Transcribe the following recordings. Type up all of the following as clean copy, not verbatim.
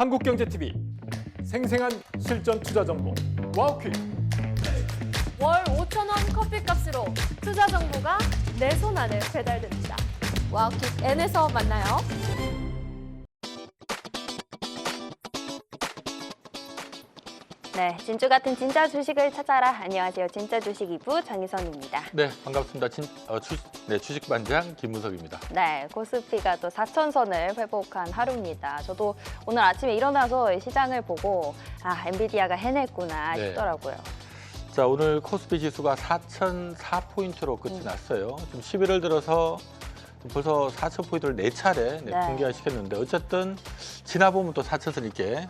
한국경제TV 생생한 실전 투자 정보 와우퀵. 월 5,000원 커피값으로 투자 정보가 내 손 안에 배달됩니다. 와우킥 N에서 만나요. 네, 진주 같은 진짜 주식을 찾아라. 안녕하세요. 진짜 주식 2부 장희선입니다. 네, 반갑습니다. 주식 반장 김무석입니다. 네, 코스피가 또 4천선을 회복한 하루입니다. 저도 오늘 아침에 일어나서 시장을 보고 엔비디아가 해냈구나 싶더라고요. 자, 오늘 코스피 지수가 4,004포인트로 끝이 났어요. 지금 11월 들어서 벌써 4,000포인트를 4차례 공개시켰는데 어쨌든 지나보면 또 4,000선 있게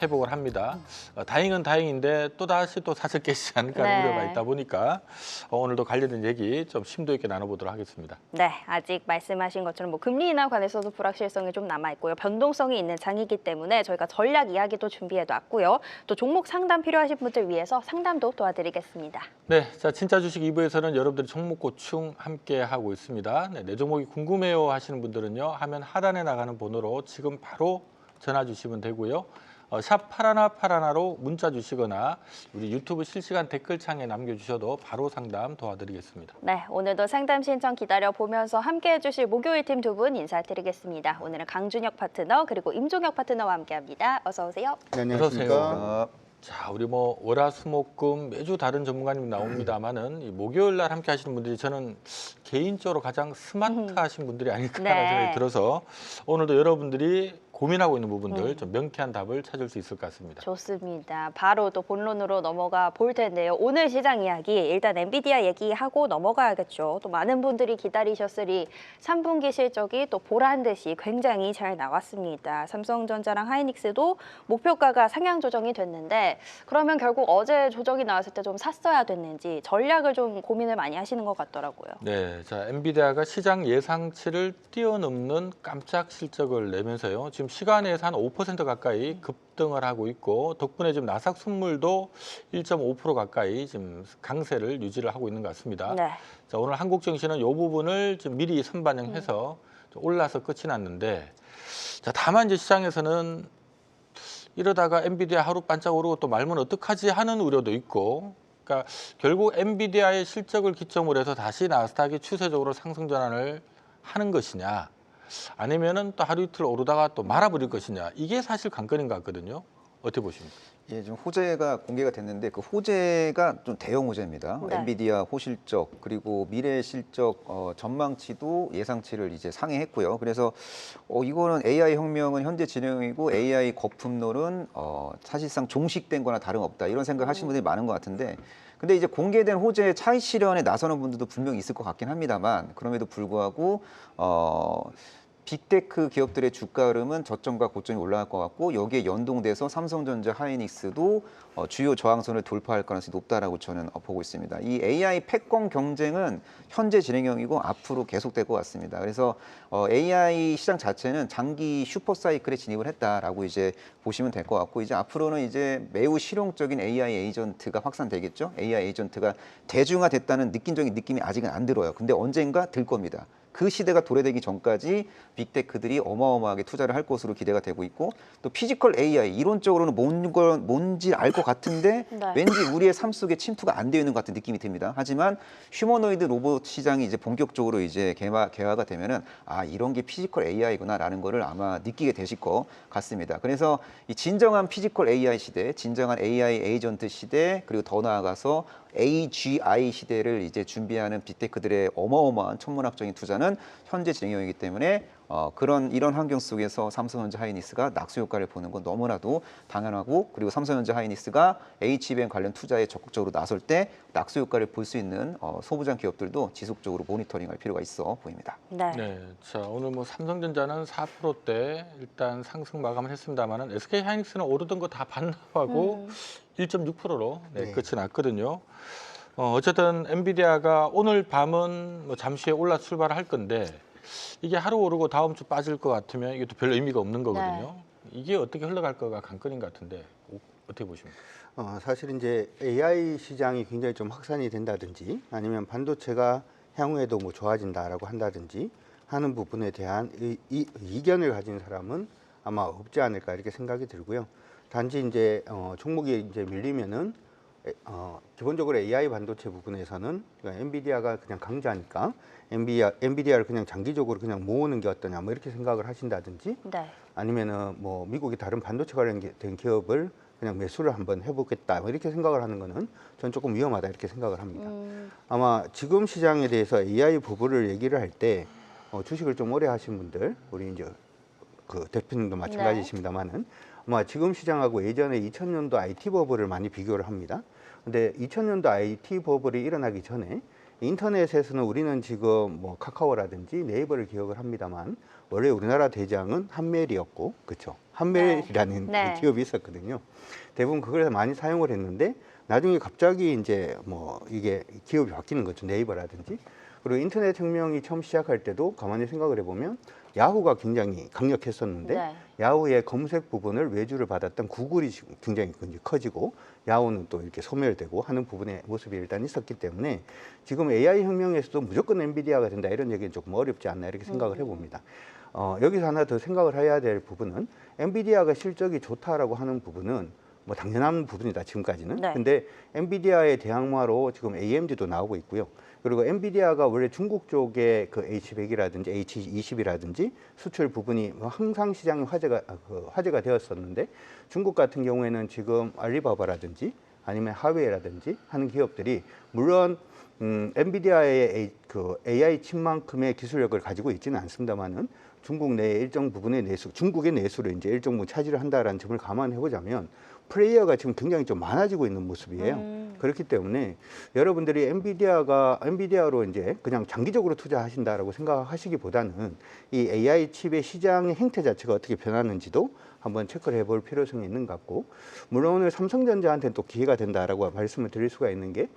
회복을 합니다. 다행은 다행인데 또다시 또 사실 깨지지 않을까 하는 우려가 있다 보니까 오늘도 관련된 얘기 좀 심도 있게 나눠보도록 하겠습니다. 네, 아직 말씀하신 것처럼 금리 인하 관해서도 불확실성이 좀 남아있고요. 변동성이 있는 장이기 때문에 저희가 전략 이야기도 준비해놨고요. 또 종목 상담 필요하신 분들 위해서 상담도 도와드리겠습니다. 네, 자 진짜 주식 2부에서는 여러분들이 종목 고충 함께 하고 있습니다. 네, 내 종목이 궁금해요 하시는 분들은요. 화면 하단에 나가는 번호로 지금 바로 전화 주시면 되고요. 샵 8181로 문자 주시거나 우리 유튜브 실시간 댓글창에 남겨주셔도 바로 상담 도와드리겠습니다. 네, 오늘도 상담 신청 기다려보면서 함께해 주실 목요일 팀 두 분 인사드리겠습니다. 오늘은 강준혁 파트너 그리고 임종혁 파트너와 함께합니다. 어서 오세요. 네, 안녕하십니까. 자, 우리 월화수목금 매주 다른 전문가님 나옵니다만은 이 목요일 날 함께 하시는 분들이 저는 개인적으로 가장 스마트하신 분들이 아닐까라는 생각이 들어서 오늘도 여러분들이 고민하고 있는 부분들 좀 명쾌한 답을 찾을 수 있을 것 같습니다. 좋습니다. 바로 또 본론으로 넘어가 볼 텐데요. 오늘 시장 이야기 일단 엔비디아 얘기하고 넘어가야겠죠. 또 많은 분들이 기다리셨으리 3분기 실적이 또 보란 듯이 굉장히 잘 나왔습니다. 삼성전자랑 하이닉스도 목표가가 상향 조정이 됐는데 그러면 결국 어제 조정이 나왔을 때 좀 샀어야 됐는지 전략을 좀 고민을 많이 하시는 것 같더라고요. 네, 자 엔비디아가 시장 예상치를 뛰어넘는 깜짝 실적을 내면서요. 지금 시간에서 한 5% 가까이 급등을 하고 있고 덕분에 지금 나스닥 순물도 1.5% 가까이 지금 강세를 유지를 하고 있는 것 같습니다. 네. 자, 오늘 한국 증시는 이 부분을 좀 미리 선반영해서 좀 올라서 끝이 났는데 자, 다만 이제 시장에서는 이러다가 엔비디아 하루 반짝 오르고 또 말면 어떡하지 하는 우려도 있고 그러니까 결국 엔비디아의 실적을 기점으로 해서 다시 나스닥이 추세적으로 상승 전환을 하는 것이냐 아니면은 또 하루 이틀 오르다가 또 말아버릴 것이냐 이게 사실 관건인 것 같거든요. 어떻게 보십니까? 예, 지금 호재가 공개가 됐는데 그 호재가 좀 대형 호재입니다. 네. 엔비디아 호실적 그리고 미래 실적 전망치도 예상치를 이제 상회했고요. 그래서 이거는 AI 혁명은 현재 진행이고 AI 거품론은 사실상 종식된 거나 다름없다 이런 생각을 하시는 분들이 많은 것 같은데 근데 이제 공개된 호재 차익 실현에 나서는 분들도 분명히 있을 것 같긴 합니다만 그럼에도 불구하고 빅테크 기업들의 주가 흐름은 저점과 고점이 올라갈 것 같고 여기에 연동돼서 삼성전자, 하이닉스도 주요 저항선을 돌파할 가능성이 높다라고 저는 보고 있습니다. 이 AI 패권 경쟁은 현재 진행형이고 앞으로 계속될 것 같습니다. 그래서 AI 시장 자체는 장기 슈퍼 사이클에 진입을 했다라고 이제 보시면 될 것 같고 이제 앞으로는 이제 매우 실용적인 AI 에이전트가 확산되겠죠. AI 에이전트가 대중화됐다는 느낌적인 느낌이 아직은 안 들어요. 근데 언젠가 들 겁니다. 그 시대가 도래되기 전까지 빅테크들이 어마어마하게 투자를 할 것으로 기대가 되고 있고 또 피지컬 AI 이론적으로는 뭔지 알 것 같은데 네. 왠지 우리의 삶 속에 침투가 안 되어 있는 것 같은 느낌이 듭니다. 하지만 휴머노이드 로봇 시장이 이제 본격적으로 이제 개화가 되면은 이런 게 피지컬 AI구나라는 거를 아마 느끼게 되실 것 같습니다. 그래서 이 진정한 피지컬 AI 시대, 진정한 AI 에이전트 시대 그리고 더 나아가서 AGI 시대를 이제 준비하는 빅테크들의 어마어마한 천문학적인 투자는 현재 진행형이기 때문에 이런 환경 속에서 삼성전자 하이닉스가 낙수 효과를 보는 건 너무나도 당연하고 그리고 삼성전자 하이닉스가 H뱅 관련 투자에 적극적으로 나설 때 낙수 효과를 볼 수 있는 소부장 기업들도 지속적으로 모니터링할 필요가 있어 보입니다. 네. 네, 자 오늘 삼성전자는 4%대 일단 상승 마감을 했습니다만은 SK 하이닉스는 오르던 거 다 반납하고 1.6%로 끝이 났거든요. 어쨌든 엔비디아가 오늘 밤은 잠시 후에 올라 출발할 건데 이게 하루 오르고 다음 주 빠질 것 같으면 이게 또 별로 의미가 없는 거거든요. 이게 어떻게 흘러갈 거가 관건인 것 같은데 어떻게 보십니까? 사실 이제 AI 시장이 굉장히 좀 확산이 된다든지 아니면 반도체가 향후에도 뭐 좋아진다라고 한다든지 하는 부분에 대한 이 의견을 가진 사람은 아마 없지 않을까 이렇게 생각이 들고요. 단지 이제 종목이 이제 밀리면은 기본적으로 AI 반도체 부분에서는 그러니까 엔비디아가 그냥 강자니까 엔비디아를 그냥 장기적으로 그냥 모으는 게 어떠냐 뭐 이렇게 생각을 하신다든지 네. 아니면은 뭐 미국의 다른 반도체 관련된 기업을 그냥 매수를 한번 해보겠다 뭐 이렇게 생각을 하는 거는 전 조금 위험하다 이렇게 생각을 합니다. 아마 지금 시장에 대해서 AI 부분을 얘기를 할 때 주식을 좀 오래 하신 분들 우리 이제 그 대표님도 마찬가지십니다만은 아마 지금 시장하고 예전에 2000년도 IT 버블을 많이 비교를 합니다. 근데 2000년도 IT 버블이 일어나기 전에 인터넷에서는 우리는 지금 뭐 카카오라든지 네이버를 기억을 합니다만 원래 우리나라 대장은 한멜이었고 그렇죠. 한멜이라는 네. 그 기업이 있었거든요. 대부분 그걸 많이 사용을 했는데 나중에 갑자기 이제 뭐 이게 기업이 바뀌는 거죠. 네이버라든지. 그리고 인터넷 혁명이 처음 시작할 때도 가만히 생각을 해보면 야후가 굉장히 강력했었는데 네. 야후의 검색 부분을 외주를 받았던 구글이 굉장히 커지고 야후는 또 이렇게 소멸되고 하는 부분의 모습이 일단 있었기 때문에 지금 AI 혁명에서도 무조건 엔비디아가 된다 이런 얘기는 조금 어렵지 않나 이렇게 생각을 해봅니다. 여기서 하나 더 생각을 해야 될 부분은 엔비디아가 실적이 좋다라고 하는 부분은 뭐 당연한 부분이다 지금까지는. 네. 근데 엔비디아의 대항마로 지금 AMD도 나오고 있고요. 그리고 엔비디아가 원래 중국 쪽에 그 H100이라든지 H20이라든지 수출 부분이 항상 시장에 화제가 되었었는데 중국 같은 경우에는 지금 알리바바라든지 아니면 하웨이라든지 하는 기업들이 물론 엔비디아의 그 AI 칩만큼의 기술력을 가지고 있지는 않습니다만은 중국 내의 일정 부분의 내수, 중국의 내수를 이제 일정 부분 차지를 한다라는 점을 감안해 보자면 플레이어가 지금 굉장히 좀 많아지고 있는 모습이에요. 그렇기 때문에 여러분들이 엔비디아로 이제 그냥 장기적으로 투자하신다라고 생각하시기보다는 이 AI 칩의 시장의 행태 자체가 어떻게 변하는지도 한번 체크를 해볼 필요성이 있는 것 같고, 물론 오늘 삼성전자한테는 또 기회가 된다라고 말씀을 드릴 수가 있는 게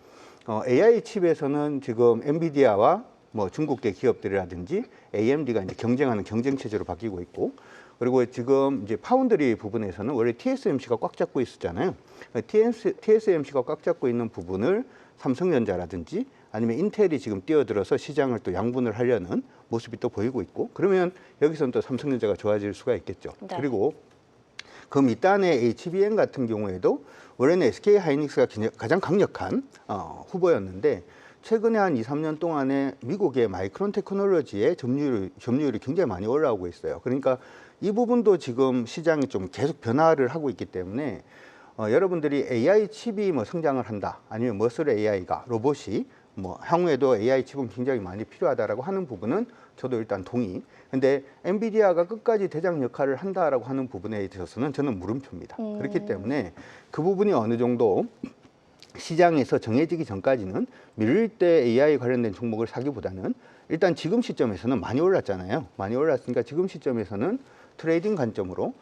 AI 칩에서는 지금 엔비디아와 뭐 중국계 기업들이라든지 AMD가 이제 경쟁하는 경쟁 체제로 바뀌고 있고, 그리고 지금 이제 파운드리 부분에서는 원래 TSMC가 꽉 잡고 있었잖아요. TSMC가 꽉 잡고 있는 부분을 삼성전자라든지 아니면 인텔이 지금 뛰어들어서 시장을 또 양분을 하려는 모습이 또 보이고 있고, 그러면 여기서는 또 삼성전자가 좋아질 수가 있겠죠. 네. 그리고 그 밑단의 HBM 같은 경우에도 원래는 SK 하이닉스가 가장 강력한 후보였는데 최근에 한 2, 3년 동안에 미국의 마이크론 테크놀로지의 점유율이 굉장히 많이 올라오고 있어요. 그러니까 이 부분도 지금 시장이 좀 계속 변화를 하고 있기 때문에 여러분들이 AI 칩이 뭐 성장을 한다, 아니면 머슬 AI가 로봇이 뭐 향후에도 AI 칩은 굉장히 많이 필요하다라고 하는 부분은 저도 일단 동의. 근데 엔비디아가 끝까지 대장 역할을 한다라고 하는 부분에 있어서는 저는 물음표입니다. 그렇기 때문에 그 부분이 어느 정도 시장에서 정해지기 전까지는 밀릴 때 AI 관련된 종목을 사기보다는 일단 지금 시점에서는 많이 올랐잖아요. 많이 올랐으니까 지금 시점에서는 트레이딩 관점으로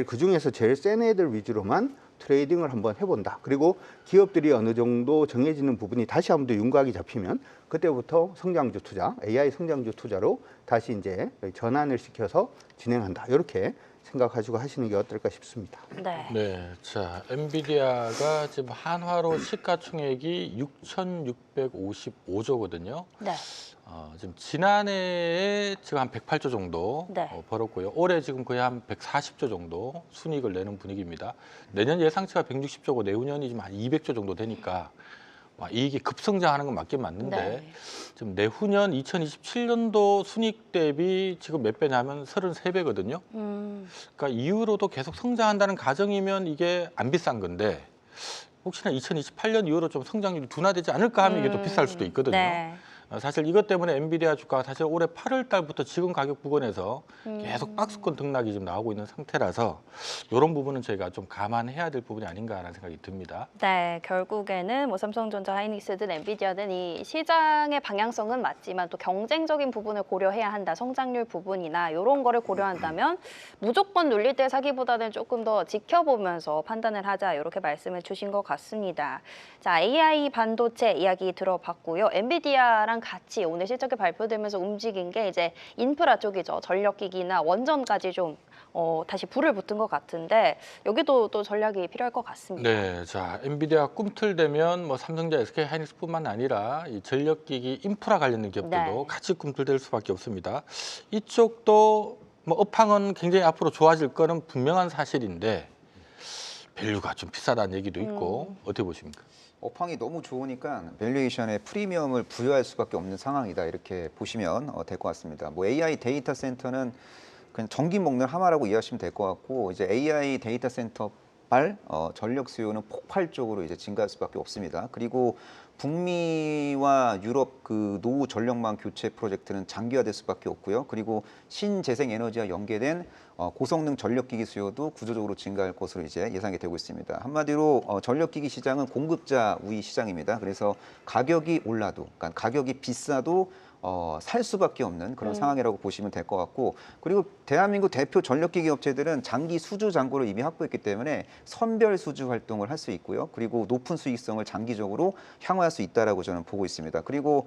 그중에서 제일 센 애들 위주로만 트레이딩을 한번 해본다. 그리고 기업들이 어느 정도 정해지는 부분이 다시 한번 더 윤곽이 잡히면 그때부터 성장주 투자, AI 성장주 투자로 다시 이제 전환을 시켜서 진행한다. 이렇게 생각하시고 하시는 게 어떨까 싶습니다. 네. 네, 자, 엔비디아가 지금 한화로 시가총액이 6,655조거든요. 네. 지금 지난해에 지금 한 108조 정도 네. 벌었고요. 올해 지금 거의 한 140조 정도 순이익을 내는 분위기입니다. 내년 예상치가 160조고 내후년이 지금 한 200조 정도 되니까 이익이 급성장하는 건 맞긴 맞는데 네. 지금 내후년 2027년도 순이익 대비 지금 몇 배냐면 33배거든요. 그러니까 이후로도 계속 성장한다는 가정이면 이게 안 비싼 건데 혹시나 2028년 이후로 좀 성장률이 둔화되지 않을까 하면 이게 또 비쌀 수도 있거든요. 네. 사실 이것 때문에 엔비디아 주가가 사실 올해 8월 달부터 지금 가격 부근에서 계속 박스권 등락이 지금 나오고 있는 상태라서 이런 부분은 저희가 좀 감안해야 될 부분이 아닌가라는 생각이 듭니다. 네, 결국에는 뭐 삼성전자, 하이닉스든 엔비디아든 이 시장의 방향성은 맞지만 또 경쟁적인 부분을 고려해야 한다. 성장률 부분이나 이런 거를 고려한다면 무조건 눌릴 때 사기보다는 조금 더 지켜보면서 판단을 하자. 이렇게 말씀을 주신 것 같습니다. 자, AI 반도체 이야기 들어봤고요. 엔비디아랑 같이 오늘 실적이 발표되면서 움직인 게 이제 인프라 쪽이죠. 전력기기나 원전까지 좀 다시 불을 붙은 것 같은데 여기도 또 전략이 필요할 것 같습니다. 네, 자, 엔비디아 꿈틀대면 뭐 삼성전자, SK 하이닉스뿐만 아니라 이 전력기기 인프라 관련된 기업들도 네. 같이 꿈틀댈 수밖에 없습니다. 이쪽도 뭐 업황은 굉장히 앞으로 좋아질 거는 분명한 사실인데 밸류가 좀 비싸다는 얘기도 있고 어떻게 보십니까? 업황이 너무 좋으니까 밸류에이션에 프리미엄을 부여할 수밖에 없는 상황이다 이렇게 보시면 될 것 같습니다. 뭐 AI 데이터 센터는 그냥 전기 먹는 하마라고 이해하시면 될 것 같고 이제 AI 데이터 센터 전력 수요는 폭발적으로 이제 증가할 수밖에 없습니다. 그리고 북미와 유럽 그 노후 전력망 교체 프로젝트는 장기화될 수밖에 없고요. 그리고 신재생 에너지와 연계된 고성능 전력기기 수요도 구조적으로 증가할 것으로 이제 예상이 되고 있습니다. 한마디로 전력기기 시장은 공급자 우위 시장입니다. 그래서 가격이 올라도, 그러니까 가격이 비싸도 살 수밖에 없는 그런 상황이라고 보시면 될 것 같고, 그리고 대한민국 대표 전력기기 업체들은 장기 수주 잔고를 이미 확보했기 때문에 선별 수주 활동을 할 수 있고요. 그리고 높은 수익성을 장기적으로 향후할 수 있다라고 저는 보고 있습니다. 그리고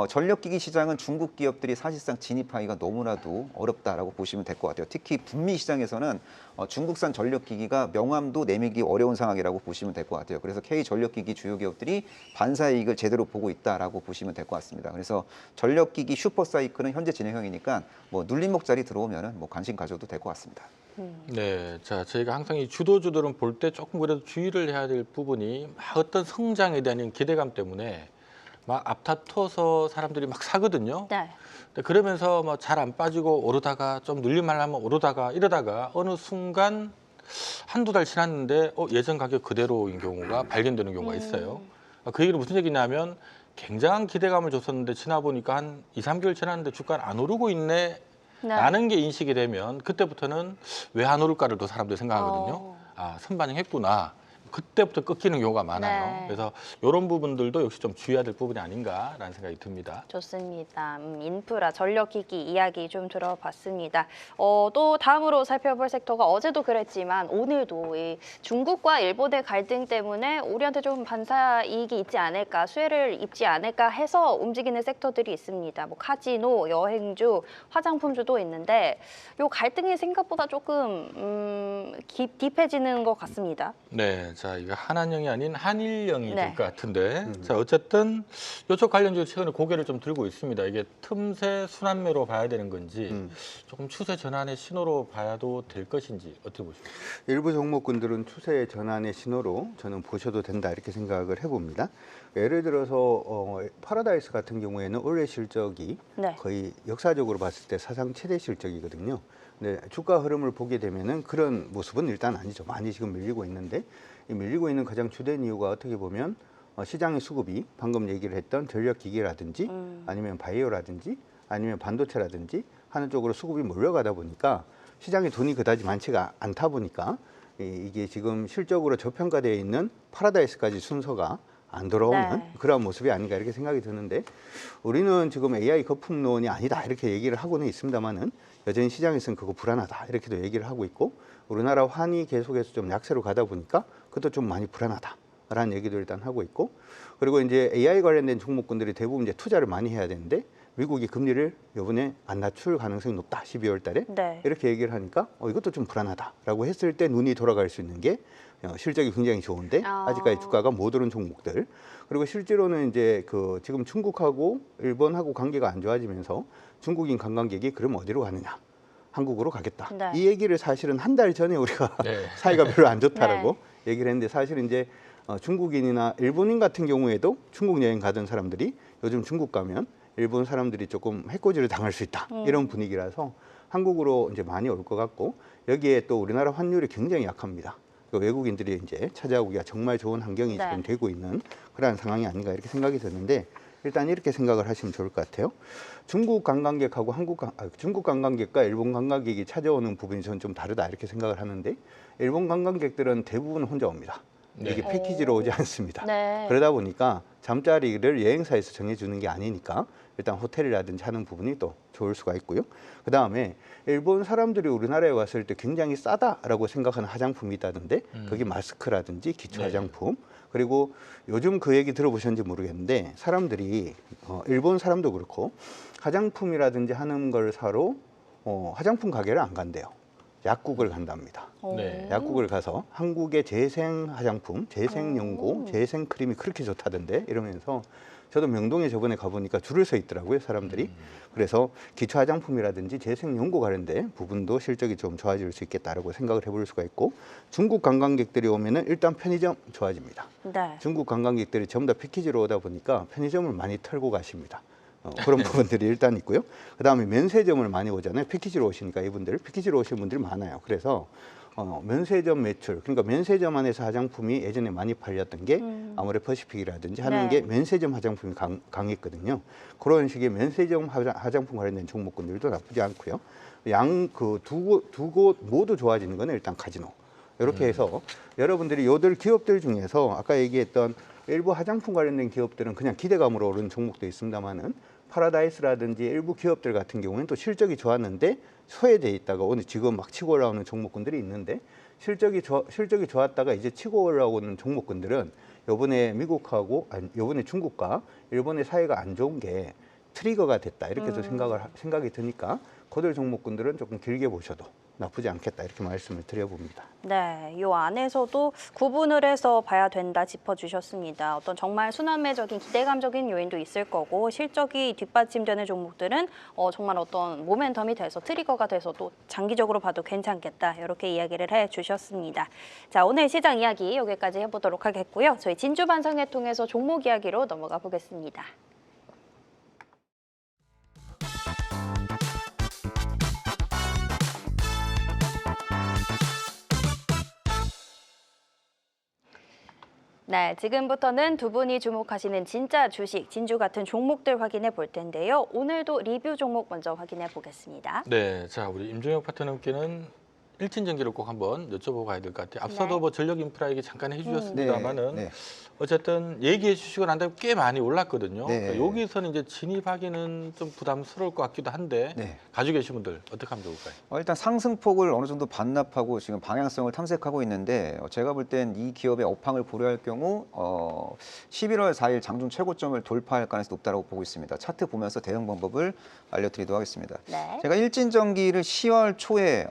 전력기기 시장은 중국 기업들이 사실상 진입하기가 너무나도 어렵다라고 보시면 될 것 같아요. 특히 북미 시장에서는 중국산 전력기기가 명함도 내밀기 어려운 상황이라고 보시면 될 것 같아요. 그래서 K전력기기 주요 기업들이 반사이익을 제대로 보고 있다라고 보시면 될 것 같습니다. 그래서 전력기기 슈퍼사이클은 현재 진행형이니까 뭐 눌림목자리 들어오면은 뭐 관심 가져도 될 것 같습니다. 네, 자 저희가 항상 이 주도주들은 볼 때 조금 그래도 주의를 해야 될 부분이 막 어떤 성장에 대한 기대감 때문에 막 앞다퉈서 사람들이 막 사거든요. 네. 근데 그러면서 뭐 잘 안 빠지고 오르다가 좀 눌릴만 하면 오르다가 이러다가 어느 순간 한두 달 지났는데 예전 가격 그대로인 경우가 발견되는 경우가 있어요. 그 얘기는 무슨 얘기냐면 굉장한 기대감을 줬었는데 지나 보니까 한 2, 3개월 지났는데 주가는 안 오르고 있네. 네. 라는 게 인식이 되면 그때부터는 왜 안 오를까를 또 사람들이 생각하거든요. 아, 선반영했구나. 그때부터 꺾이는 경우가 많아요. 네. 그래서 이런 부분들도 역시 좀 주의해야 될 부분이 아닌가라는 생각이 듭니다. 좋습니다. 인프라, 전력기기 이야기 좀 들어봤습니다. 또 다음으로 살펴볼 섹터가 어제도 그랬지만 오늘도 이 중국과 일본의 갈등 때문에 우리한테 좀 반사 이익이 있지 않을까, 수혜를 입지 않을까 해서 움직이는 섹터들이 있습니다. 뭐 카지노, 여행주, 화장품주도 있는데 이 갈등이 생각보다 조금 딥해지는 것 같습니다. 네, 자 이거 한한령이 아닌 한일령이 네. 될 것 같은데, 자 어쨌든 이쪽 관련주 최근에 고개를 좀 들고 있습니다. 이게 틈새 순환매로 봐야 되는 건지 조금 추세 전환의 신호로 봐도 될 것인지 어떻게 보십니까? 일부 종목군들은 추세 전환의 신호로 저는 보셔도 된다 이렇게 생각을 해봅니다. 예를 들어서 파라다이스 같은 경우에는 올해 실적이 네. 거의 역사적으로 봤을 때 사상 최대 실적이거든요. 근데 주가 흐름을 보게 되면은 그런 모습은 일단 아니죠. 많이 지금 밀리고 있는데 이 밀리고 있는 가장 주된 이유가 어떻게 보면 시장의 수급이 방금 얘기를 했던 전력기기라든지 아니면 바이오라든지 아니면 반도체라든지 하는 쪽으로 수급이 몰려가다 보니까 시장에 돈이 그다지 많지가 않다 보니까 이게 지금 실적으로 저평가되어 있는 파라다이스까지 순서가 안 돌아오는 네. 그런 모습이 아닌가 이렇게 생각이 드는데, 우리는 지금 AI 거품론이 아니다 이렇게 얘기를 하고는 있습니다만은 여전히 시장에서는 그거 불안하다 이렇게도 얘기를 하고 있고, 우리나라 환이 계속해서 좀 약세로 가다 보니까 그것도 좀 많이 불안하다라는 얘기도 일단 하고 있고, 그리고 이제 AI 관련된 종목군들이 대부분 이제 투자를 많이 해야 되는데 미국이 금리를 이번에 안 낮출 가능성이 높다 12월 달에 네. 이렇게 얘기를 하니까 이것도 좀 불안하다라고 했을 때 눈이 돌아갈 수 있는 게 실적이 굉장히 좋은데 아직까지 주가가 못 오른 종목들, 그리고 실제로는 이제 지금 중국하고 일본하고 관계가 안 좋아지면서 중국인 관광객이 그럼 어디로 가느냐, 한국으로 가겠다. 네. 이 얘기를 사실은 한 달 전에 우리가 네. 사이가 별로 안 좋다라고 얘기를 했는데, 사실 이제 중국인이나 일본인 같은 경우에도 중국 여행 가던 사람들이 요즘 중국 가면 일본 사람들이 조금 해코지를 당할 수 있다 이런 분위기라서 한국으로 이제 많이 올 것 같고, 여기에 또 우리나라 환율이 굉장히 약합니다. 외국인들이 이제 찾아오기가 정말 좋은 환경이 네. 지금 되고 있는 그러한 상황이 아닌가 이렇게 생각이 드는데, 일단 이렇게 생각을 하시면 좋을 것 같아요. 중국 관광객하고 중국 관광객과 일본 관광객이 찾아오는 부분이 저는 좀 다르다 이렇게 생각을 하는데, 일본 관광객들은 대부분 혼자 옵니다. 네. 이게 패키지로 오지 않습니다. 네. 그러다 보니까 잠자리를 여행사에서 정해주는 게 아니니까 일단 호텔이라든지 하는 부분이 또 좋을 수가 있고요. 그 다음에 일본 사람들이 우리나라에 왔을 때 굉장히 싸다라고 생각하는 화장품이 있다던데, 그게 마스크라든지 기초 화장품, 그리고 요즘 그 얘기 들어보셨는지 모르겠는데 사람들이 일본 사람도 그렇고 화장품이라든지 하는 걸 사러 화장품 가게를 안 간대요. 약국을 간답니다. 네. 약국을 가서 한국의 재생 화장품, 재생 연고, 재생 크림이 그렇게 좋다던데 이러면서 저도 명동에 저번에 가보니까 줄을 서 있더라고요, 사람들이. 그래서 기초 화장품이라든지 재생 연고 관련된 부분도 실적이 좀 좋아질 수 있겠다라고 생각을 해볼 수가 있고, 중국 관광객들이 오면은 일단 편의점 좋아집니다. 네. 중국 관광객들이 전부 다 패키지로 오다 보니까 편의점을 많이 털고 가십니다. 그런 부분들이 일단 있고요. 그다음에 면세점을 많이 오잖아요. 패키지로 오시니까 이분들 패키지로 오시는 분들이 많아요. 그래서 면세점 매출, 그러니까 면세점 안에서 화장품이 예전에 많이 팔렸던 게 아모레퍼시픽이라든지 하는 네. 게 면세점 화장품이 강했거든요. 그런 식의 면세점 화장품 관련된 종목군들도 나쁘지 않고요. 두 곳 모두 좋아지는 거는 일단 카지노. 이렇게 해서 여러분들이 요들 기업들 중에서 아까 얘기했던 일부 화장품 관련된 기업들은 그냥 기대감으로 오르는 종목도 있습니다만은 파라다이스라든지 일부 기업들 같은 경우에는 또 실적이 좋았는데 소외돼 있다가 오늘 지금 막 치고 올라오는 종목군들이 있는데, 실적이 좋았다가 이제 치고 올라오는 종목군들은 요번에 요번에 중국과 일본의 사이가 안 좋은 게 트리거가 됐다 이렇게 또 생각이 드니까 그들 종목군들은 조금 길게 보셔도 나쁘지 않겠다 이렇게 말씀을 드려봅니다. 네, 이 안에서도 구분을 해서 봐야 된다 짚어주셨습니다. 어떤 정말 순환매적인 기대감적인 요인도 있을 거고, 실적이 뒷받침되는 종목들은 정말 어떤 모멘텀이 돼서 트리거가 돼서 또 장기적으로 봐도 괜찮겠다, 이렇게 이야기를 해주셨습니다. 자, 오늘 시장 이야기 여기까지 해보도록 하겠고요. 저희 진주 반성회 통해서 종목 이야기로 넘어가 보겠습니다. 네, 지금부터는 두 분이 주목하시는 진짜 주식, 진주 같은 종목들 확인해 볼 텐데요. 오늘도 리뷰 종목 먼저 확인해 보겠습니다. 네, 자 우리 임종혁 파트너님께는 일진전기를 꼭 한번 여쭤보고 가야 될 것 같아요. 앞서도 네. 뭐 전력 인프라 얘기 잠깐 해주셨습니다만은 네. 어쨌든 얘기해 주시고 난 다음에 꽤 많이 올랐거든요. 네. 그러니까 여기서는 이제 진입하기는 좀 부담스러울 것 같기도 한데 네. 가지고 계신 분들 어떻게 하면 좋을까요? 일단 상승폭을 어느 정도 반납하고 지금 방향성을 탐색하고 있는데, 제가 볼 땐 이 기업의 업황을 고려할 경우 11월 4일 장중 최고점을 돌파할 가능성이 높다고 보고 있습니다. 차트 보면서 대응 방법을 알려드리도록 하겠습니다. 네. 제가 일진전기를 10월 초에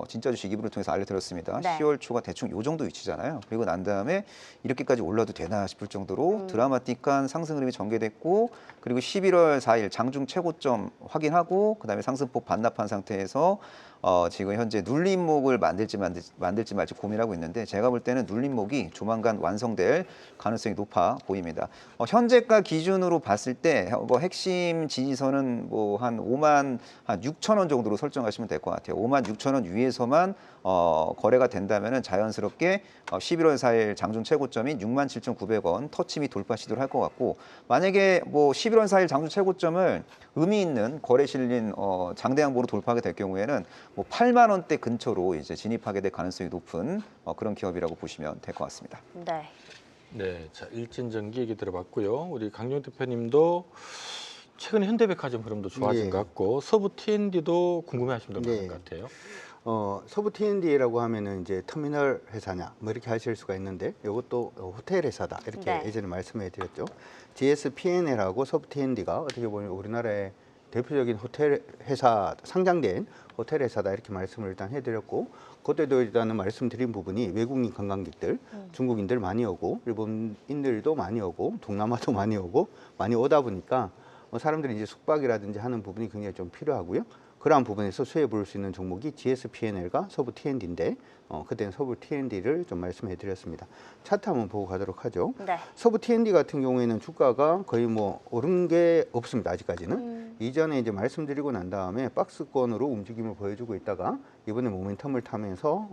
진짜 주식 2부를 통해서 알려드렸습니다. 네. 10월 초가 대충 요 정도 위치잖아요. 그리고 난 다음에 이렇게까지 올라도 되나 싶을 정도로 드라마틱한 상승 흐름이 전개됐고, 그리고 11월 4일 장중 최고점 확인하고 그다음에 상승폭 반납한 상태에서 지금 현재 눌림목을 만들지 말지 고민하고 있는데, 제가 볼 때는 눌림목이 조만간 완성될 가능성이 높아 보입니다. 현재가 기준으로 봤을 때 핵심 지지선은 한 5만 6천 원 정도로 설정하시면 될 것 같아요. 5만 6천 원 위에서만 거래가 된다면 자연스럽게 11월 4일 장중 최고점인 6만 7,900원 터치 및 돌파 시도를 할 것 같고, 만약에 11월 4일 장중 최고점을 의미 있는 거래 실린 장대양보로 돌파하게 될 경우에는 8만 원대 근처로 이제 진입하게 될 가능성이 높은 그런 기업이라고 보시면 될 것 같습니다. 네. 네, 자 일진전기 얘기 들어봤고요. 우리 강용 대표님도 최근 현대백화점 흐름도 좋아진 네. 것 같고, 서부 T&D도 궁금해하시는 분들 많은 네. 것 같아요. 서부 T&D라고 하면은 이제 터미널 회사냐 뭐 이렇게 하실 수가 있는데, 이것도 호텔 회사다 이렇게 네. 예전에 말씀해 드렸죠. GSP&L하고 서부 T&D가 어떻게 보면 우리나라의 대표적인 호텔 회사, 상장된 호텔 회사다 이렇게 말씀을 일단 해드렸고, 그때도 일단은 말씀드린 부분이 외국인 관광객들, 중국인들 많이 오고 일본인들도 많이 오고 동남아도 많이 오고 많이 오다 보니까 사람들이 이제 숙박이라든지 하는 부분이 굉장히 좀 필요하고요. 그러한 부분에서 수혜를 볼 수 있는 종목이 GSP&L과 서부 T&D인데, 그때는 서부 T&D를 좀 말씀해 드렸습니다. 차트 한번 보고 가도록 하죠. 네. 서부 T&D 같은 경우에는 주가가 거의 오른 게 없습니다. 아직까지는. 이전에 이제 말씀드리고 난 다음에 박스권으로 움직임을 보여주고 있다가 이번에 모멘텀을 타면서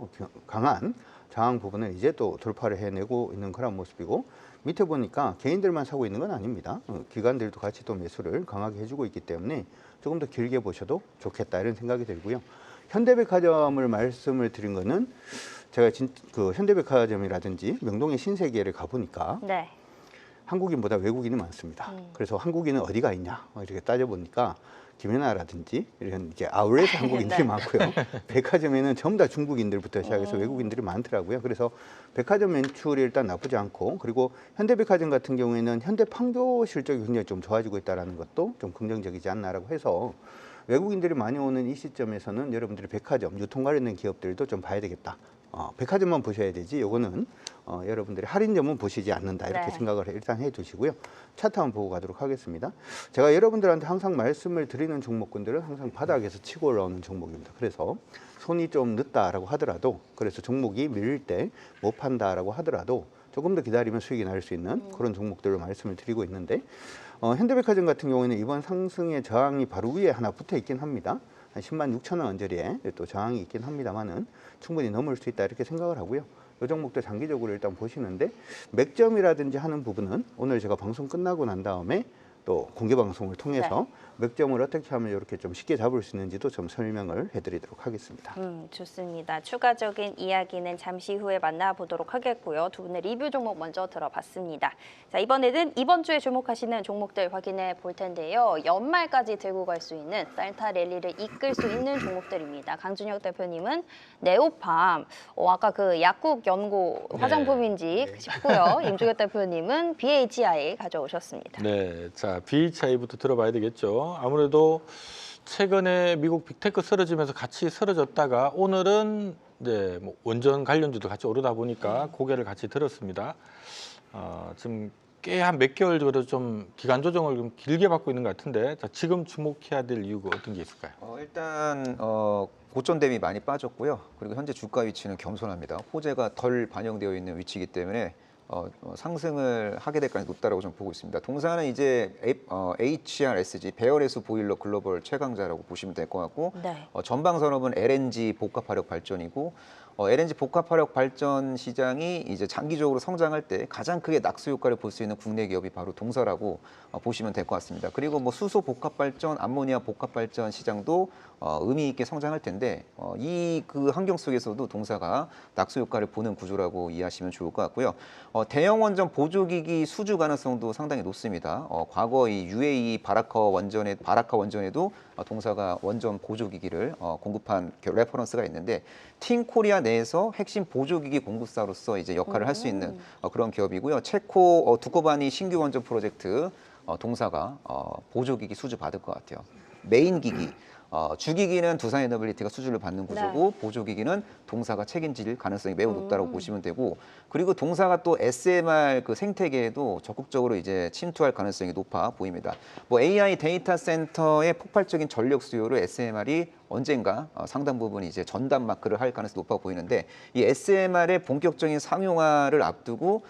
강한 저항 부분을 이제 또 돌파를 해내고 있는 그런 모습이고, 밑에 보니까 개인들만 사고 있는 건 아닙니다. 기관들도 같이 또 매수를 강하게 해주고 있기 때문에 조금 더 길게 보셔도 좋겠다 이런 생각이 들고요. 현대백화점을 말씀을 드린 거는 제가 현대백화점이라든지 명동의 신세계를 가보니까 네. 한국인보다 외국인이 많습니다. 그래서 한국인은 어디가 있냐 이렇게 따져보니까 김연아라든지 이런 이제 아울렛 한국인들이 네. 많고요. 백화점에는 전부 다 중국인들부터 시작해서 외국인들이 많더라고요. 그래서 백화점 매출이 일단 나쁘지 않고, 그리고 현대백화점 같은 경우에는 현대판교 실적이 굉장히 좀 좋아지고 있다는 것도 좀 긍정적이지 않나라고 해서 외국인들이 많이 오는 이 시점에서는 여러분들이 백화점, 유통 관련된 기업들도 좀 봐야 되겠다. 백화점만 보셔야 되지 요거는 여러분들이 할인점은 보시지 않는다 이렇게 네. 생각을 일단 해두시고요. 차트 한번 보고 가도록 하겠습니다. 제가 여러분들한테 항상 말씀을 드리는 종목군들은 항상 바닥에서 치고 올라오는 종목입니다. 그래서 손이 좀 늦다라고 하더라도 그래서 종목이 밀릴 때 못 판다라고 하더라도 조금 더 기다리면 수익이 날 수 있는 그런 종목들로 말씀을 드리고 있는데 현대백화점 같은 경우에는 이번 상승의 저항이 바로 위에 하나 붙어 있긴 합니다. 한 10만 6천 원 언저리에 또 저항이 있긴 합니다만은 충분히 넘을 수 있다 이렇게 생각을 하고요. 이 종목도 장기적으로 일단 보시는데 맥점이라든지 하는 부분은 오늘 제가 방송 끝나고 난 다음에 또 공개 방송을 통해서 맥점을 어떻게 하면 이렇게 좀 쉽게 잡을 수 있는지도 좀 설명을 해드리도록 하겠습니다. 좋습니다. 추가적인 이야기는 잠시 후에 만나보도록 하겠고요. 두 분의 리뷰 종목 먼저 들어봤습니다. 자, 이번에는 이번 주에 주목하시는 종목들 확인해 볼 텐데요. 연말까지 들고 갈 수 있는 쌀타 랠리를 이끌 수 있는 종목들입니다. 강준혁 대표님은 네오팜, 아까 그 약국 연고 화장품인지 싶고요. 임주혁 대표님은 BHI 가져오셨습니다. 네, 자 BHI부터 들어봐야 되겠죠. 아무래도 최근에 미국 빅테크 쓰러지면서 같이 쓰러졌다가 오늘은 이제 뭐 원전 관련주도 같이 오르다 보니까 고개를 같이 들었습니다. 지금 꽤 한 몇 개월 정도 좀 기간 조정을 좀 길게 받고 있는 것 같은데 자, 지금 주목해야 될 이유가 어떤 게 있을까요? 일단 고점 대비 많이 빠졌고요. 그리고 현재 주가 위치는 겸손합니다. 호재가 덜 반영되어 있는 위치이기 때문에 상승을 하게 될 가능성이 높다라고 좀 보고 있습니다. 동사는 이제 HRSG 배열해수 보일러 글로벌 최강자라고 보시면 될 것 같고 네. 전방 산업은 LNG 복합화력 발전이고 LNG 복합화력 발전 시장이 이제 장기적으로 성장할 때 가장 크게 낙수 효과를 볼 수 있는 국내 기업이 바로 동사라고 보시면 될 것 같습니다. 그리고 뭐 수소 복합 발전, 암모니아 복합 발전 시장도 의미 있게 성장할 텐데 이 그 환경 속에서도 동사가 낙수 효과를 보는 구조라고 이해하시면 좋을 것 같고요. 대형 원전 보조기기 수주 가능성도 상당히 높습니다. 과거 이 UAE 바라카 원전에도 동사가 원전 보조기기를 공급한 레퍼런스가 있는데 팀 코리아 내에서 핵심 보조기기 공급사로서 이제 역할을 할 수 있는 그런 기업이고요. 체코 두코바니 신규 원전 프로젝트 동사가 보조기기 수주 받을 것 같아요. 메인 기기 주기기는 두산에너빌리티가 수주를 받는 구조고 보조기기는 동사가 책임질 가능성이 매우 높다고 보시면 되고 그리고 동사가 또 SMR 그 생태계에도 적극적으로 이제 침투할 가능성이 높아 보입니다. 뭐 AI 데이터 센터의 폭발적인 전력 수요로 SMR이 언젠가 상당 부분 이제 전담 마크를 할 가능성이 높아 보이는데 이 SMR의 본격적인 상용화를 앞두고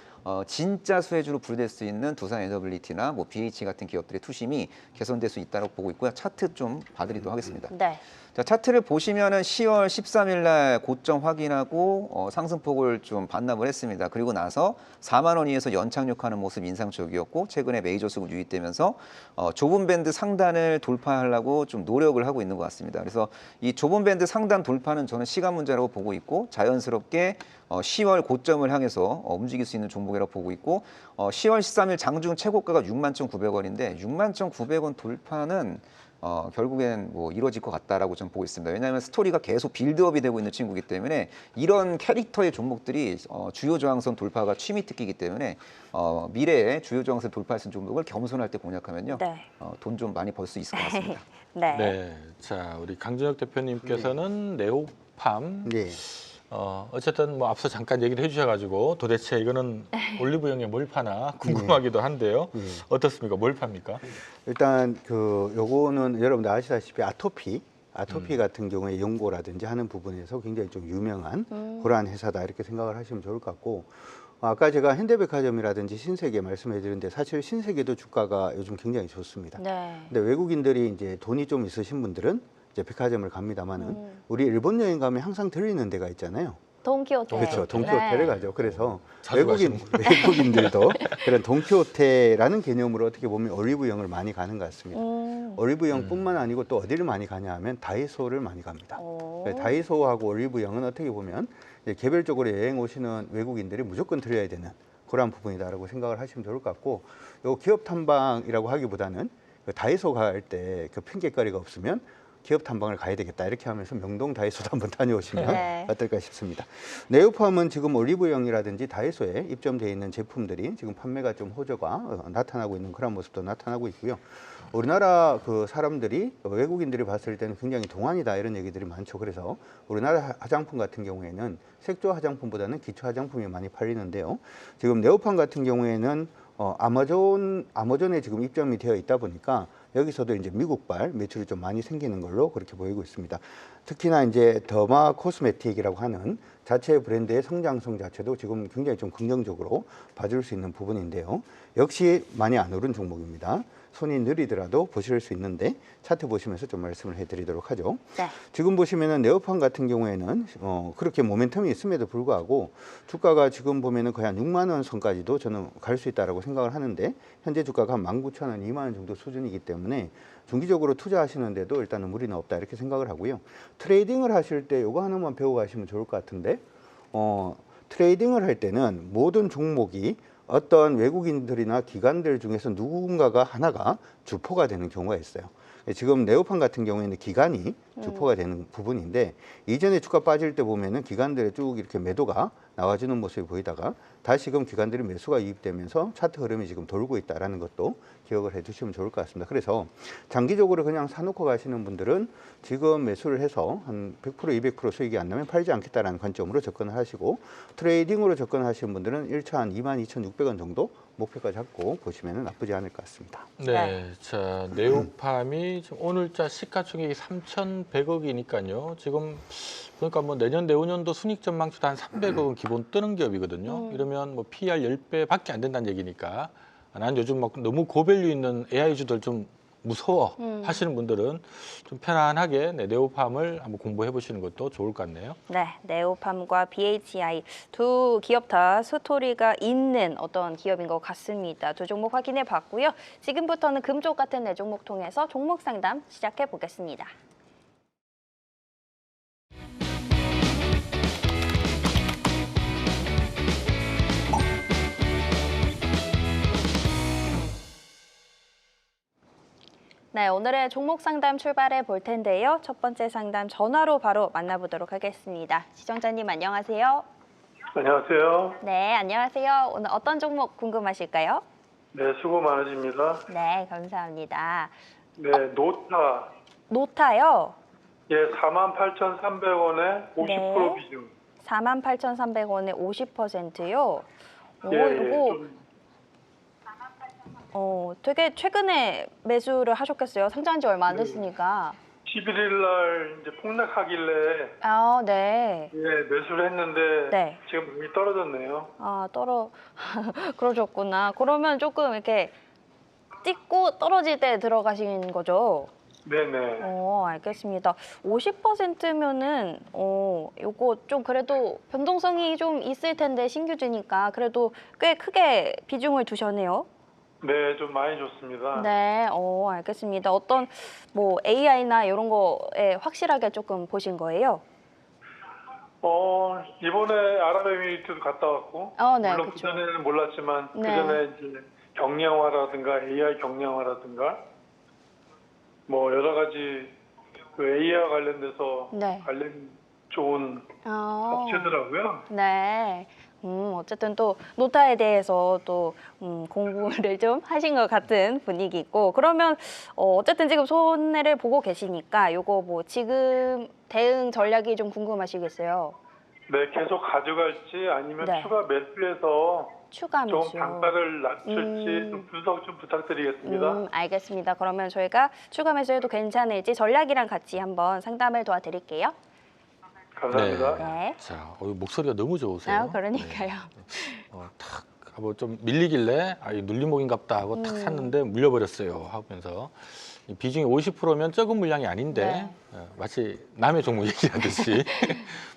진짜 수혜주로 분류될 수 있는 두산에너빌리티나 뭐 BH 같은 기업들의 투심이 개선될 수 있다고 보고 있고요. 차트 좀 봐드리도록 하겠습니다. 네. 자, 차트를 보시면은 10월 13일 날 고점 확인하고 상승폭을 좀 반납을 했습니다. 그리고 나서 4만 원 위에서 연착륙하는 모습 인상적이었고 최근에 메이저 수급 유입되면서 좁은 밴드 상단을 돌파하려고 좀 노력을 하고 있는 것 같습니다. 그래서 이 좁은 밴드 상단 돌파는 저는 시간 문제라고 보고 있고 자연스럽게 10월 고점을 향해서 움직일 수 있는 종목이라고 보고 있고 10월 13일 장중 최고가가 61,900원인데 61,900원 돌파는 결국엔 뭐 이루어질 것 같다라고 좀 보고 있습니다. 왜냐하면 스토리가 계속 빌드업이 되고 있는 친구이기 때문에 이런 캐릭터의 종목들이 주요 저항선 돌파가 취미 특기이기 때문에 미래에 주요 저항선 돌파할 수 있는 종목을 겸손할 때 공략하면요. 네. 돈 좀 많이 벌 수 있을 것 같습니다. 네. 네, 자 우리 강준혁 대표님께서는 네오팜 네. 어쨌든 뭐 앞서 잠깐 얘기를 해주셔가지고 도대체 이거는 올리브영에 뭘 파나 궁금하기도 한데요. 어떻습니까? 뭘 팝니까? 일단 요거는 여러분들 아시다시피 아토피 같은 경우에 연고라든지 하는 부분에서 굉장히 좀 유명한 그러한 회사다 이렇게 생각을 하시면 좋을 것 같고 아까 제가 현대백화점이라든지 신세계 말씀해 드렸는데 사실 신세계도 주가가 요즘 굉장히 좋습니다. 네. 근데 외국인들이 이제 돈이 좀 있으신 분들은 이제 백화점을 갑니다만은 우리 일본 여행 가면 항상 들리는 데가 있잖아요. 돈키호테. 그렇죠. 돈키호테를 가죠. 그래서 자주 외국인들도 그런 돈키호테라는 개념으로 어떻게 보면 올리브영을 많이 가는 것 같습니다. 올리브영뿐만 아니고 또 어디를 많이 가냐 하면 다이소를 많이 갑니다. 네, 다이소하고 올리브영은 어떻게 보면 이제 개별적으로 여행 오시는 외국인들이 무조건 들려야 되는 그런 부분이다라고 생각을 하시면 좋을 것 같고 요 기업 탐방이라고 하기보다는 그 다이소 갈 때 그 핑계거리가 없으면 기업 탐방을 가야 되겠다 이렇게 하면서 명동 다이소도 한번 다녀오시면 네. 어떨까 싶습니다. 네오팜은 지금 올리브영이라든지 다이소에 입점되어 있는 제품들이 지금 판매가 좀 호조가 나타나고 있는 그런 모습도 나타나고 있고요. 우리나라 그 사람들이 외국인들이 봤을 때는 굉장히 동안이다 이런 얘기들이 많죠. 그래서 우리나라 화장품 같은 경우에는 색조 화장품보다는 기초 화장품이 많이 팔리는데요. 지금 네오팜 같은 경우에는 아마존에 지금 입점이 되어 있다 보니까 여기서도 이제 미국발 매출이 좀 많이 생기는 걸로 그렇게 보이고 있습니다. 특히나 이제 더마 코스메틱이라고 하는 자체 브랜드의 성장성 자체도 지금 굉장히 좀 긍정적으로 봐줄 수 있는 부분인데요. 역시 많이 안 오른 종목입니다. 손이 느리더라도 보실 수 있는데 차트 보시면서 좀 말씀을 해드리도록 하죠. 네. 지금 보시면은 네오팜 같은 경우에는 그렇게 모멘텀이 있음에도 불구하고 주가가 지금 보면은 거의 한 6만 원 선까지도 저는 갈 수 있다라고 생각을 하는데 현재 주가가 한 19,000원, 2만 원 정도 수준이기 때문에 중기적으로 투자하시는데도 일단은 무리는 없다 이렇게 생각을 하고요. 트레이딩을 하실 때 이거 하나만 배워 가시면 좋을 것 같은데 트레이딩을 할 때는 모든 종목이 어떤 외국인들이나 기관들 중에서 누군가가 하나가 주포가 되는 경우가 있어요. 지금 네오팜 같은 경우에는 기관이 주포가 되는 부분인데 이전에 주가 빠질 때 보면은 기관들의 쭉 이렇게 매도가 나와주는 모습이 보이다가 다시금 기관들이 매수가 유입되면서 차트 흐름이 지금 돌고 있다라는 것도 기억을 해두시면 좋을 것 같습니다. 그래서 장기적으로 그냥 사놓고 가시는 분들은 지금 매수를 해서 한 100%, 200% 수익이 안 나면 팔지 않겠다라는 관점으로 접근을 하시고 트레이딩으로 접근하시는 분들은 1차 한 22,600원 정도 목표가 잡고 보시면 나쁘지 않을 것 같습니다. 네, 자 네오팜이 지금 오늘자 시가총액이 3,100억이니까요. 지금 그러니까 뭐 내년 내후년도 순익 전망치도 한 300억은 기본 뜨는 기업이거든요. 이러면 뭐 PER 10배밖에 안 된다는 얘기니까 난 요즘 막 너무 고밸류 있는 AI주들 좀 무서워 하시는 분들은 좀 편안하게 네오팜을 한번 공부해 보시는 것도 좋을 것 같네요. 네, 네오팜과 BHI 두 기업 다 스토리가 있는 어떤 기업인 것 같습니다. 두 종목 확인해 봤고요. 지금부터는 금쪽 같은 네 종목 통해서 종목 상담 시작해 보겠습니다. 네, 오늘의 종목 상담 출발해 볼 텐데요. 첫 번째 상담 전화로 바로 만나보도록 하겠습니다. 시청자님 안녕하세요. 안녕하세요. 네, 안녕하세요. 오늘 어떤 종목 궁금하실까요? 네, 수고 많으십니다. 네, 감사합니다. 네, 노타. 노타요. 예, 48,300원에 50% 네. 비중. 48,300원에 50%요. 오, 예, 이거 좀, 되게 최근에 매수를 하셨겠어요. 상장한 지 얼마 안 됐으니까. 11일 날 이제 폭락하길래 아, 네. 예, 매수를 했는데 네. 지금 많이 떨어졌네요. 아, 그러셨구나. 그러면 조금 이렇게 찍고 떨어질 때 들어가신 거죠? 네네. 알겠습니다. 50%면은 요거 좀 그래도 변동성이 좀 있을 텐데 신규주니까 그래도 꽤 크게 비중을 두셨네요. 네, 좀 많이 좋습니다. 네, 알겠습니다. 어떤 뭐 AI나 이런 거에 확실하게 조금 보신 거예요? 이번에 아랍에미리트도 갔다 왔고, 네, 물론 그쵸. 그전에는 몰랐지만 네. 그전에 이제 경량화라든가 AI 경량화라든가 뭐 여러 가지 그 AI와 관련돼서 네. 관련 좋은 어, 업체더라고요. 네. 어쨌든 또 노타에 대해서 또 공부를 좀 하신 것 같은 분위기고 그러면 어쨌든 지금 손해를 보고 계시니까 요거 뭐 지금 대응 전략이 좀 궁금하시겠어요? 네, 계속 가져갈지 아니면 네. 추가 매수해서 추가 좀 매수. 단가를 낮출지 좀 분석 좀 부탁드리겠습니다. 알겠습니다. 그러면 저희가 추가 매수해도 괜찮을지 전략이랑 같이 한번 상담을 도와드릴게요. 감사합니다. 네. 자, 목소리가 너무 좋으세요. 그러니까요. 탁 하고 좀 밀리길래 이 눌림목인갑다 하고 탁 샀는데 물려버렸어요 하면서 이 비중이 50%면 적은 물량이 아닌데 네. 마치 남의 종목 얘기하듯이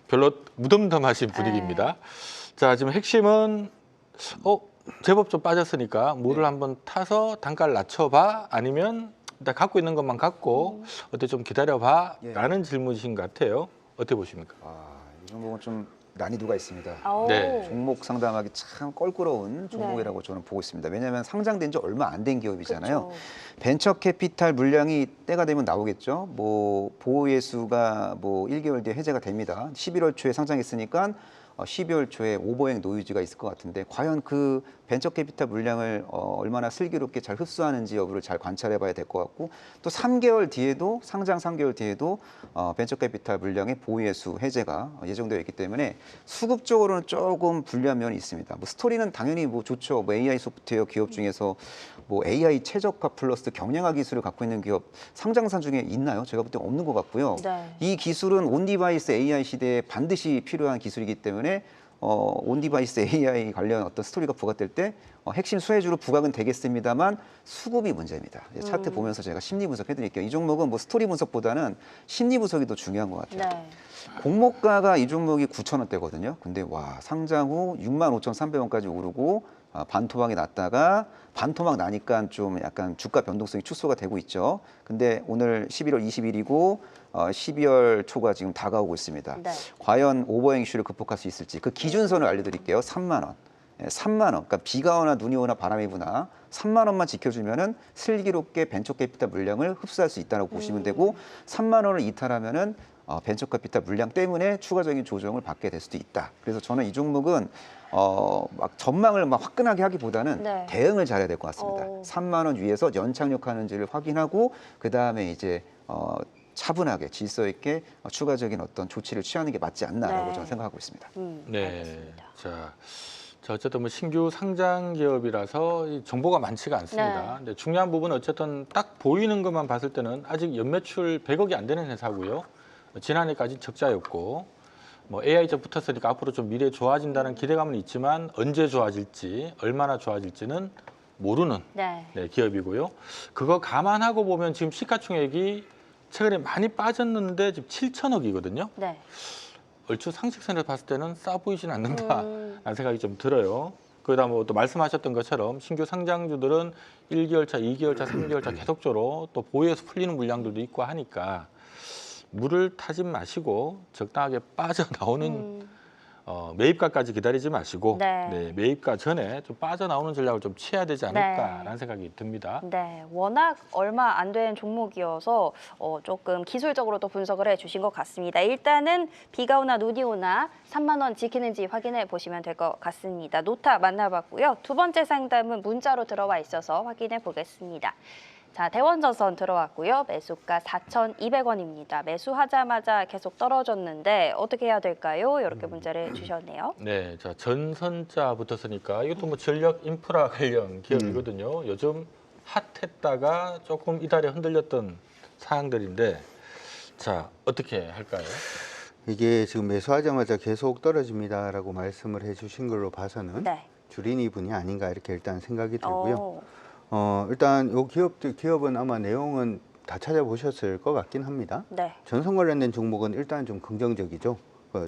별로 무덤덤하신 분위기입니다. 자, 지금 핵심은 제법 좀 빠졌으니까 물을 한번 타서 단가를 낮춰봐 아니면 일단 갖고 있는 것만 갖고 어때 좀 기다려봐 라는 질문이신 것 같아요. 어떻게 보십니까? 이 종목은 좀 난이도가 있습니다. 네. 종목 상담하기 참 껄끄러운 종목이라고 저는 보고 있습니다. 왜냐하면 상장된 지 얼마 안 된 기업이잖아요. 그쵸. 벤처 캐피탈 물량이 때가 되면 나오겠죠. 뭐 보호 예수가 뭐 1개월 뒤에 해제가 됩니다. 11월 초에 상장했으니까 12월 초에 오버행 노이즈가 있을 것 같은데 과연 그 벤처 캐피탈 물량을 얼마나 슬기롭게 잘 흡수하는지 여부를 잘 관찰해 봐야 될 것 같고 또 3개월 뒤에도 상장 3개월 뒤에도 벤처 캐피탈 물량의 보유예수 해제가 예정되어 있기 때문에 수급적으로는 조금 불리한 면이 있습니다. 뭐 스토리는 당연히 뭐 좋죠. 뭐 AI 소프트웨어 기업 중에서 뭐 AI 최적화 플러스 경량화 기술을 갖고 있는 기업 상장사 중에 있나요? 제가 볼 때 없는 것 같고요. 네. 이 기술은 온디바이스 AI 시대에 반드시 필요한 기술이기 때문에 온디바이스 AI 관련 어떤 스토리가 부각될 때 핵심 수혜주로 부각은 되겠습니다만 수급이 문제입니다. 차트 보면서 제가 심리 분석해드릴게요. 이 종목은 뭐 스토리 분석보다는 심리 분석이 더 중요한 것 같아요. 네. 공모가가 이 종목이 9,000원대거든요. 근데 와 상장 후 65,300원까지 오르고 반토막이 났다가 반토막 나니까 좀 약간 주가 변동성이 축소가 되고 있죠. 근데 오늘 11월 20일이고 12월 초가 지금 다가오고 있습니다. 네. 과연 오버행 이슈를 극복할 수 있을지 그 기준선을 알려드릴게요. 3만 원. 3만 원. 그러니까 비가 오나 눈이 오나 바람이 부나 3만 원만 지켜주면은 슬기롭게 벤처 캐피탈 물량을 흡수할 수 있다고 보시면 되고 3만 원을 이탈하면은 벤처 캐피탈 물량 때문에 추가적인 조정을 받게 될 수도 있다. 그래서 저는 이 종목은 막 전망을 막 화끈하게 하기보다는 네. 대응을 잘해야 될 것 같습니다. 3만 원 위에서 연착륙하는지를 확인하고 그 다음에 이제 차분하게 질서 있게 추가적인 어떤 조치를 취하는 게 맞지 않나라고 네. 저는 생각하고 있습니다. 네. 알겠습니다. 자, 어쨌든 뭐 신규 상장 기업이라서 이 정보가 많지가 않습니다. 네. 근데 중요한 부분은 어쨌든 딱 보이는 것만 봤을 때는 아직 연매출 100억이 안 되는 회사고요. 지난해까지 적자였고 뭐 AI적 붙었으니까 앞으로 좀 미래 좋아진다는 기대감은 있지만 언제 좋아질지 얼마나 좋아질지는 모르는 네. 기업이고요. 그거 감안하고 보면 지금 시가총액이 최근에 많이 빠졌는데 지금 7천억이거든요. 네. 얼추 상식선을 봤을 때는 싸 보이진 않는다라는 생각이 좀 들어요. 그러다 뭐 또 말씀하셨던 것처럼 신규 상장주들은 1개월 차, 2개월 차, 3개월 차 계속적으로 또 보유에서 풀리는 물량들도 있고 하니까 물을 타지 마시고 적당하게 빠져나오는 매입가까지 기다리지 마시고 네. 매입가 전에 좀 빠져나오는 전략을 좀 취해야 되지 않을까라는 생각이 듭니다. 네, 워낙 얼마 안 된 종목이어서 조금 기술적으로도 분석을 해주신 것 같습니다. 일단은 비가 오나 눈이 오나 3만 원 지키는지 확인해 보시면 될 것 같습니다. 노타 만나봤고요. 두 번째 상담은 문자로 들어와 있어서 확인해 보겠습니다. 자, 대원전선 들어왔고요. 매수가 4,200원입니다. 매수하자마자 계속 떨어졌는데 어떻게 해야 될까요? 이렇게 문자를 주셨네요. 네, 자 전선자 붙었으니까 이것도 뭐 전력 인프라 관련 기업이거든요. 요즘 핫했다가 조금 이달에 흔들렸던 사항들인데 자 어떻게 할까요? 이게 지금 매수하자마자 계속 떨어집니다라고 말씀을 해주신 걸로 봐서는 네. 주린이 분이 아닌가 이렇게 일단 생각이 들고요. 어, 일단 요 기업은 아마 내용은 다 찾아보셨을 것 같긴 합니다. 네. 전선 관련된 종목은 일단 좀 긍정적이죠.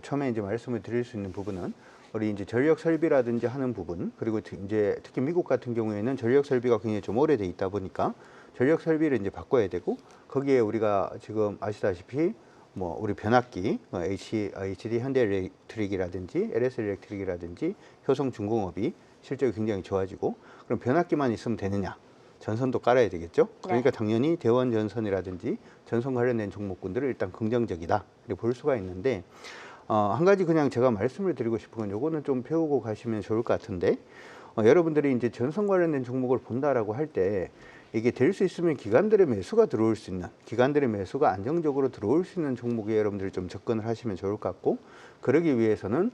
처음에 이제 말씀을 드릴 수 있는 부분은 우리 이제 전력 설비라든지 하는 부분 그리고 이제 특히 미국 같은 경우에는 전력 설비가 굉장히 좀 오래돼 있다 보니까 전력 설비를 이제 바꿔야 되고 거기에 우리가 지금 아시다시피 뭐 우리 변압기 HD 현대일렉트릭이라든지 LS 일렉트릭이라든지 효성중공업이 실적이 굉장히 좋아지고 그럼 변압기만 있으면 되느냐? 전선도 깔아야 되겠죠. 그러니까 당연히 대원전선이라든지 전선 관련된 종목군들을 일단 긍정적이다 이렇게 볼 수가 있는데 한 가지 그냥 제가 말씀을 드리고 싶은 건 요거는 좀 배우고 가시면 좋을 것 같은데 여러분들이 이제 전선 관련된 종목을 본다라고 할 때 이게 될 수 있으면 기관들의 매수가 들어올 수 있는 기관들의 매수가 안정적으로 들어올 수 있는 종목에 여러분들이 좀 접근을 하시면 좋을 것 같고 그러기 위해서는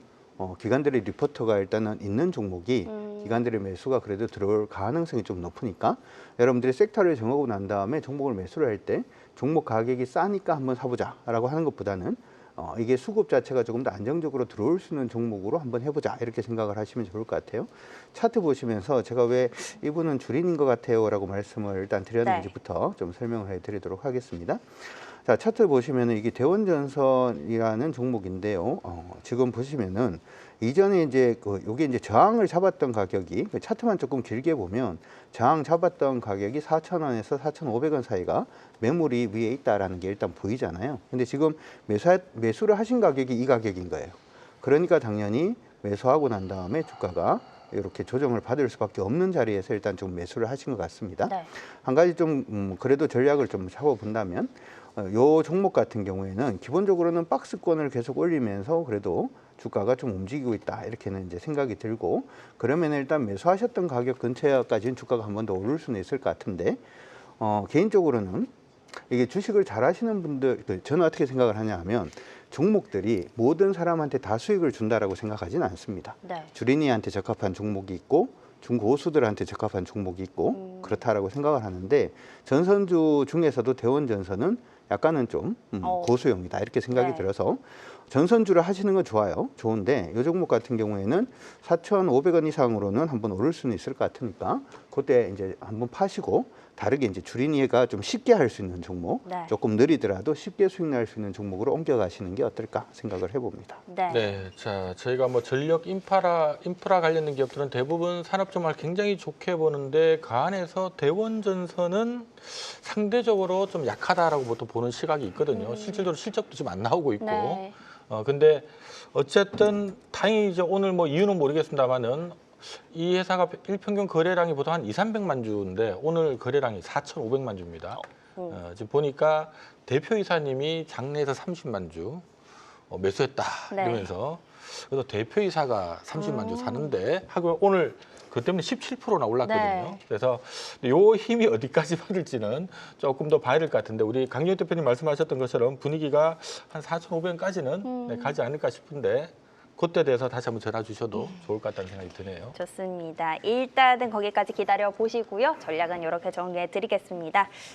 기관들의 리포터가 일단은 있는 종목이 기관들의 매수가 그래도 들어올 가능성이 좀 높으니까 여러분들이 섹터를 정하고 난 다음에 종목을 매수를 할 때 종목 가격이 싸니까 한번 사보자라고 하는 것보다는 이게 수급 자체가 조금 더 안정적으로 들어올 수 있는 종목으로 한번 해보자 이렇게 생각을 하시면 좋을 것 같아요. 차트 보시면서 제가 왜 이분은 주린인 것 같아요 라고 말씀을 일단 드렸는지부터 좀 설명을 해드리도록 하겠습니다. 자, 차트 보시면은 이게 대원전선이라는 종목인데요. 지금 보시면은 이전에 이제 요게 이제 저항을 잡았던 가격이 차트만 조금 길게 보면 저항 잡았던 가격이 4,000원에서 4,500원 사이가 매물이 위에 있다라는 게 일단 보이잖아요. 근데 지금 매수를 하신 가격이 이 가격인 거예요. 그러니까 당연히 매수하고 난 다음에 주가가 이렇게 조정을 받을 수밖에 없는 자리에서 일단 좀 매수를 하신 것 같습니다. 네. 한 가지 좀 그래도 전략을 좀 잡아본다면 요 종목 같은 경우에는 기본적으로는 박스권을 계속 올리면서 그래도 주가가 좀 움직이고 있다 이렇게는 이제 생각이 들고, 그러면 일단 매수하셨던 가격 근처까지는 주가가 한 번 더 오를 수는 있을 것 같은데, 개인적으로는 이게 주식을 잘 하시는 분들, 저는 어떻게 생각을 하냐 하면 종목들이 모든 사람한테 다 수익을 준다라고 생각하지는 않습니다. 네. 주린이한테 적합한 종목이 있고 중고수들한테 적합한 종목이 있고 그렇다라고 생각을 하는데, 전선주 중에서도 대원전선은 약간은 좀 고수용이다 이렇게 생각이 네. 들어서 전선주를 하시는 건 좋아요. 좋은데 이 종목 같은 경우에는 4,500원 이상으로는 한번 오를 수는 있을 것 같으니까 그때 이제 한번 파시고, 다르게 이제 주린이가 좀 쉽게 할 수 있는 종목, 네. 조금 느리더라도 쉽게 수익 날 수 있는 종목으로 옮겨가시는 게 어떨까 생각을 해봅니다. 네. 네, 자 저희가 뭐 전력 인프라 관련된 기업들은 대부분 산업종말 굉장히 좋게 보는데 그 안에서 대원전선은 상대적으로 좀 약하다라고 보통 보는 시각이 있거든요. 실질적으로 실적도 좀 안 나오고 있고. 네. 근데 어쨌든 다행히 이제 오늘 뭐 이유는 모르겠습니다만은 이 회사가 일평균 거래량이 보통 한 200~300만 주인데 오늘 거래량이 4,500만 주입니다. 지금 보니까 대표이사님이 장내에서 30만 주 매수했다 네. 이러면서, 그래서 대표이사가 30만 주 사는데 하고 오늘 그 때문에 17%나 올랐거든요. 네. 그래서 요 힘이 어디까지 받을지는 조금 더 봐야 될 것 같은데, 우리 강윤 대표님 말씀하셨던 것처럼 분위기가 한 4,500원까지는 가지 않을까 싶은데 그때 대해서 다시 한번 전화 주셔도 좋을 것 같다는 생각이 드네요. 좋습니다. 일단은 거기까지 기다려 보시고요. 전략은 이렇게 정리해 드리겠습니다.